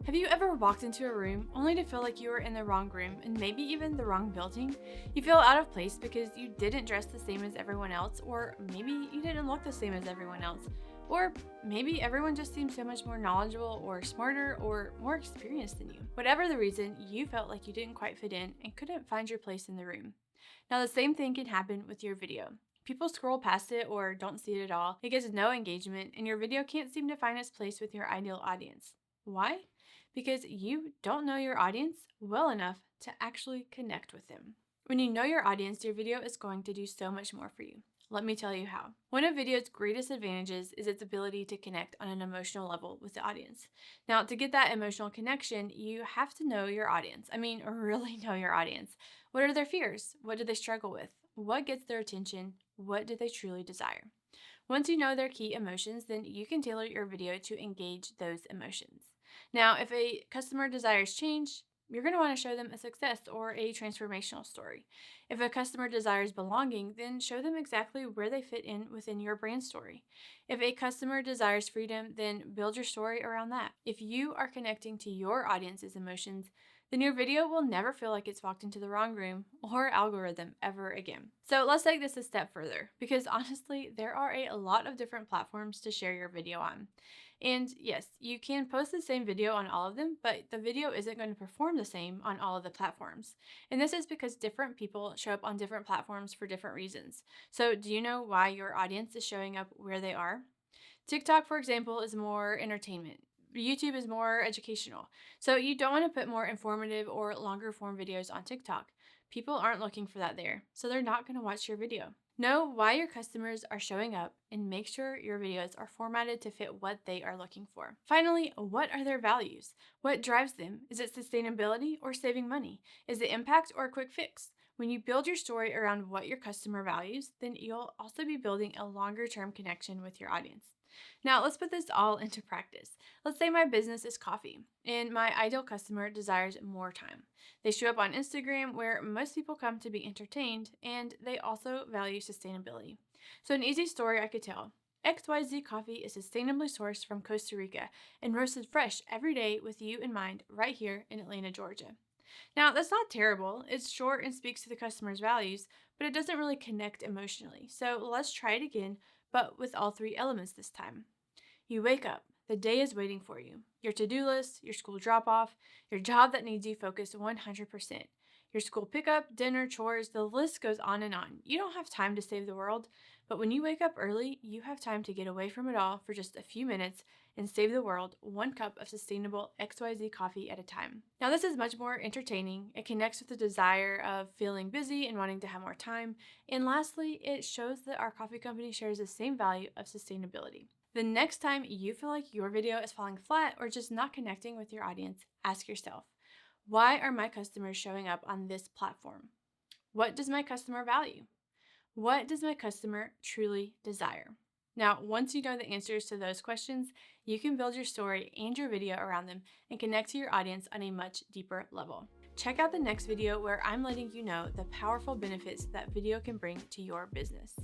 Have you ever walked into a room only to feel like you were in the wrong room and maybe even the wrong building? You feel out of place because you didn't dress the same as everyone else, or maybe you didn't look the same as everyone else, or maybe everyone just seemed so much more knowledgeable or smarter or more experienced than you. Whatever the reason, you felt like you didn't quite fit in and couldn't find your place in the room. Now, the same thing can happen with your video. People scroll past it or don't see it at all. It gets no engagement, and your video can't seem to find its place with your ideal audience. Why? Because you don't know your audience well enough to actually connect with them. When you know your audience, your video is going to do so much more for you. Let me tell you how. One of video's greatest advantages is its ability to connect on an emotional level with the audience. Now, to get that emotional connection, you have to know your audience. I mean, really know your audience. What are their fears? What do they struggle with? What gets their attention? What do they truly desire? Once you know their key emotions, then you can tailor your video to engage those emotions. Now, if a customer desires change, you're going to want to show them a success or a transformational story. If a customer desires belonging, then show them exactly where they fit in within your brand story. If a customer desires freedom, then build your story around that. If you are connecting to your audience's emotions, then your video will never feel like it's walked into the wrong room or algorithm ever again. So let's take this a step further, because honestly, there are a lot of different platforms to share your video on. And yes, you can post the same video on all of them, but the video isn't going to perform the same on all of the platforms. And this is because different people show up on different platforms for different reasons. So do you know why your audience is showing up where they are? TikTok, for example, is more entertainment. YouTube is more educational. So you don't want to put more informative or longer form videos on TikTok. People aren't looking for that there, so they're not going to watch your video. Know why your customers are showing up and make sure your videos are formatted to fit what they are looking for. Finally, what are their values? What drives them? Is it sustainability or saving money? Is it impact or a quick fix? When you build your story around what your customer values, then you'll also be building a longer term connection with your audience. Now, let's put this all into practice. Let's say my business is coffee, and my ideal customer desires more time. They show up on Instagram, where most people come to be entertained, and they also value sustainability. So, an easy story I could tell: XYZ coffee is sustainably sourced from Costa Rica and roasted fresh every day with you in mind right here in Atlanta, Georgia. Now, that's not terrible. It's short and speaks to the customer's values, but it doesn't really connect emotionally. So let's try it again, but with all three elements this time. You wake up. The day is waiting for you. Your to-do list, your school drop-off, your job that needs you focused 100%. Your school pickup, dinner, chores, the list goes on and on. You don't have time to save the world, but when you wake up early, you have time to get away from it all for just a few minutes and save the world one cup of sustainable XYZ coffee at a time. Now, this is much more entertaining. It connects with the desire of feeling busy and wanting to have more time. And lastly, it shows that our coffee company shares the same value of sustainability. The next time you feel like your video is falling flat or just not connecting with your audience, ask yourself, why are my customers showing up on this platform? What does my customer value? What does my customer truly desire? Now, once you know the answers to those questions, you can build your story and your video around them and connect to your audience on a much deeper level. Check out the next video where I'm letting you know the powerful benefits that video can bring to your business.